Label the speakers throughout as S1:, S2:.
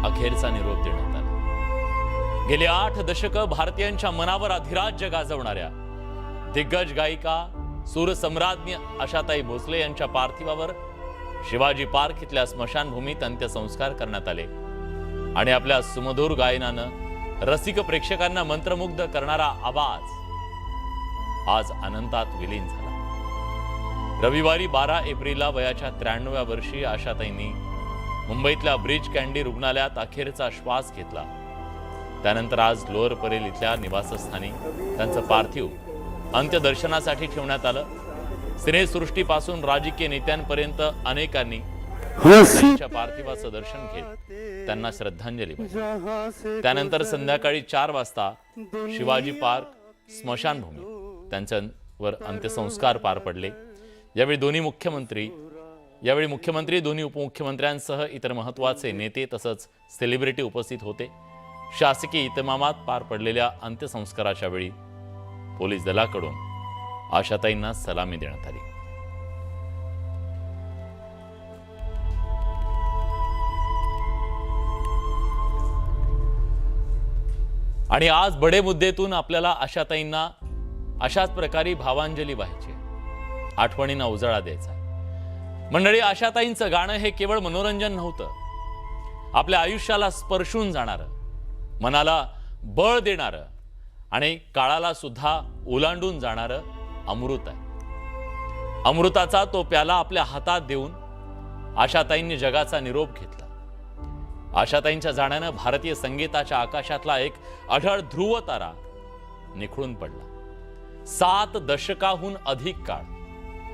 S1: अखेरचा निरोप देण्यात आला। गेली 8 दशक भारतीयांच्या मनावर अधिराज्य गाजवणाऱ्या दिग्गज गायिका सूरसम्राज्ञी आशाताई भोसले यांच्या पार्थिवावर शिवाजी पार्क इथल्या स्मशानभूमीत अंत्यसंस्कार करण्यात आले आणि आपल्या सुमधुर गायनानं रसिक प्रेक्षकांना मंत्रमुग्ध करणारा आवाज आज अनंतात विलीन झाला। रविवारी 12 एप्रिलला वयाच्या 93व्या वर्षी आशाताईंनी मुंबईतल्या ब्रिज कँडी रुग्णालयात अखेरचा श्वास घेतला। त्यानंतर आज लोअर परेल इथल्या निवासस्थानी त्यांचं पार्थिव अंत्यदर्शनासाठी ठेवण्यात आलं। सिनेसृष्टीपासून राजकीय नेत्यांपर्यंत अनेकांनी त्यांच्या पार्थिवाचं दर्शन घेत त्यांना श्रद्धांजली वाहिली। त्यानंतर संध्याकाळी 4 वाजता शिवाजी पार्क स्मशानभूमी त्यांच्यावर अंत्यसंस्कार पार पडले। यावेळी मुख्यमंत्री दोन्ही उपमुख्यमंत्र्यांसह इतर महत्त्वाचे नेते तसंच सेलिब्रिटी उपस्थित होते। शासकीय इतमामात पार पडलेल्या अंत्यसंस्काराच्या वेळी पोलीस दलाकडून आशाताईंना सलामी देण्यात आली। आणि आज बडे मुद्देतून आपल्याला आशाताईंना अशाच प्रकारे भावांजली व्हायची, आठवणींना उजाळा द्यायचा। मंडळी, आशाताईंचं गाणं हे केवळ मनोरंजन नव्हतं, आपल्या आयुष्याला स्पर्शून जाणारं, मनाला बळ देणारं आणि काळाला सुद्धा ओलांडून जाणारं अमृत आहे। अमृताचा तो प्याला आपल्या हातात देऊन आशाताईंनी जगाचा निरोप घेतला। आशाताईंच्या जाण्यानं भारतीय संगीताच्या आकाशातला एक अढळ ध्रुव तारा निखळून पडला। 7 दशकाहून अधिक काळ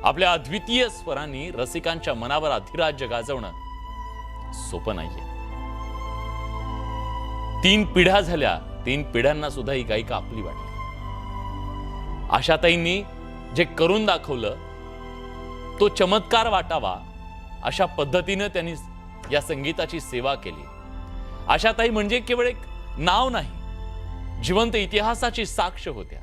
S1: आपल्या अद्वितीय स्वरांनी रसिकांच्या मनावर अधिराज्य गाजवणं सोपं नाहीये। 3 पिढ्या झाल्या, 3 पिढ्यांना सुद्धा ही गायिका आपली वाटली। आशाताईंनी जे करून दाखवलं तो चमत्कार वाटावा अशा पद्धतीने त्यांनी या संगीताची सेवा केली। आशाताई म्हणजे केवळ एक नाव नाही, जिवंत इतिहासाची साक्ष होत्या।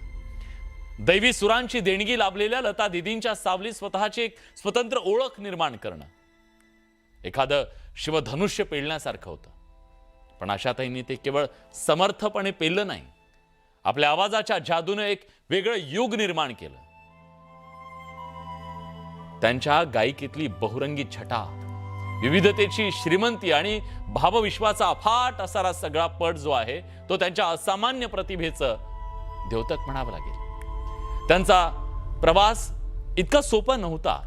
S1: दैवी सुरांची देणगी लाभलेल्या लता दीदींच्या सावलीत स्वतःची एक स्वतंत्र ओळख निर्माण करणं एखादं शिवधनुष्य पेलण्यासारखं होतं। पण आशाताईंनी ते केवळ समर्थपणे पेललं नाही, आपल्या आवाजाच्या जादूने एक वेगळं युग निर्माण केलं। त्यांच्या गायकीतली बहुरंगी छटा, विविधतेची श्रीमंती आणि भावविश्वाचा अफाट असारा सगळा पट जो आहे तो त्यांच्या असामान्य प्रतिभेचं द्योतक म्हणावं लागेल। त्यांचा प्रवास इतका सोपा नव्हता।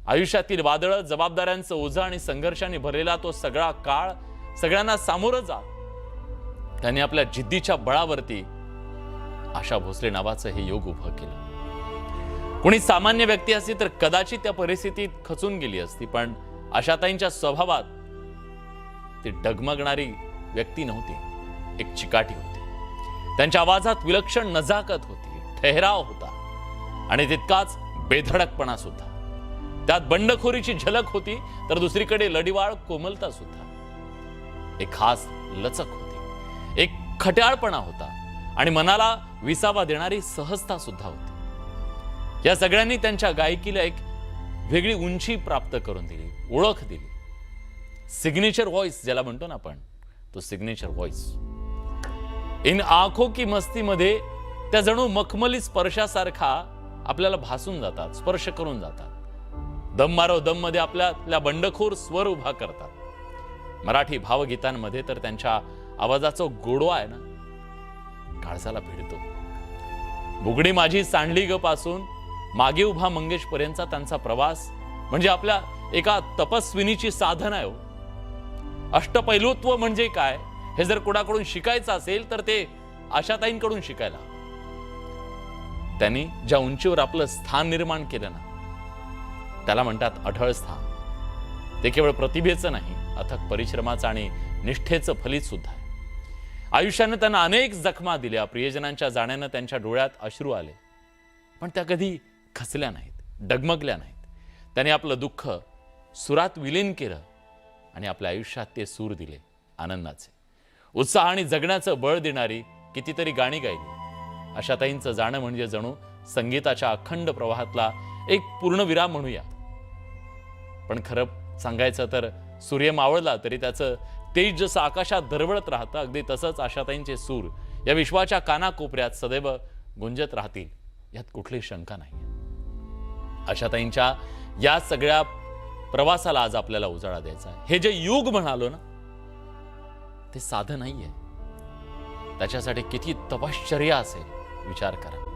S1: आयुष्यातील वादळ, जबाबदाऱ्यांचं ओझं आणि संघर्षाने भरलेला तो सगळा काळ सगळ्यांना सामोरं जात त्यांनी आपल्या जिद्दीच्या बळावरती आशा भोसले नावाचं हे योग उभं केलं। कोणी सामान्य व्यक्ती असती तर कदाचित त्या परिस्थितीत खचून गेली असती, पण आशाताईंच्या स्वभावात ती डगमगणारी व्यक्ती नव्हती, एक चिकाटी होती। त्यांच्या आवाजात विलक्षण नजाकत होती, ठहराव होता आणि तितकाच बेधडकपणा सुद्धा। त्यात बंडखोरीची झलक होती, तर दुसरीकडे लढीवाळ कोमलता सुद्धा. एक खास लचक होती, एक खट्याळपणा होता आणि मनाला विसावा देणारी सहजता सुद्धा होती. या सगळ्यांनी त्यांच्या गायकीला एक वेगळी उंची प्राप्त करून दिली, ओळख दिली. सिग्नेचर व्हॉइस ज्याला म्हणतो ना आपण, तो सिग्नेचर व्हॉइस. इन आंखों की मस्ती मध्ये त्या जणू मखमली स्पर्शासारखा आपल्याला भासून जातात, स्पर्श करून जातात. दम मारो दम मध्ये आपल्या बंडखोर स्वर उभा करतात. मराठी भावगीतांमध्ये तर त्यांच्या आवाजाचा गोडवा आहे ना, काळजाला भिडतो. बुगडी माझी सांडली ग पासून मागे उभा मंगेश पर्यंतचा त्यांचा प्रवास म्हणजे आपल्या एका तपस्विनीची साधना आहे. अष्टपैलुत्व म्हणजे काय हे जर कोणाकडून शिकायचं असेल तर ते आशाताईंकडून शिकायला. त्यांनी ज्या उंचीवर आपलं स्थान निर्माण केलं ना, त्याला म्हणतात अढळ स्थान. ते केवळ प्रतिभेचं नाही, अथक परिश्रमाचं आणि निष्ठेचं फलित सुद्धा आहे. आयुष्याने त्यांना अनेक जखमा दिल्या, प्रियजनांच्या जाण्यानं त्यांच्या डोळ्यात अश्रू आले, पण त्या कधी खचल्या नाहीत, डगमगल्या नाहीत. त्यांनी आपलं दुःख सुरात विलीन केलं आणि आपल्या आयुष्यात ते सूर दिले आनंदाचे. उत्साह आणि जगण्याचं बळ देणारी कितीतरी गाणी गायली. आशाताईंचं जाणं म्हणजे जणू संगीताच्या अखंड प्रवाहातला एक पूर्णविराम म्हणूया. पण खरं सांगायचं तर सूर्य मावळला तरी त्याचं तेज जसं आकाशात दरवळत राहतं, अगदी तसंच आशाताईंचे सूर या विश्वाच्या कानाकोपऱ्यात सदैव गुंजत राहतील, यात कुठलीही शंका नाही. आशाताईंच्या या सगळ्या प्रवासाला आज आपल्याला उजाळा द्यायचा आहे. हे जे युग म्हणालो ना, ते साधं नाहीये. त्याच्यासाठी किती तपश्चर्या असेल विचार करा.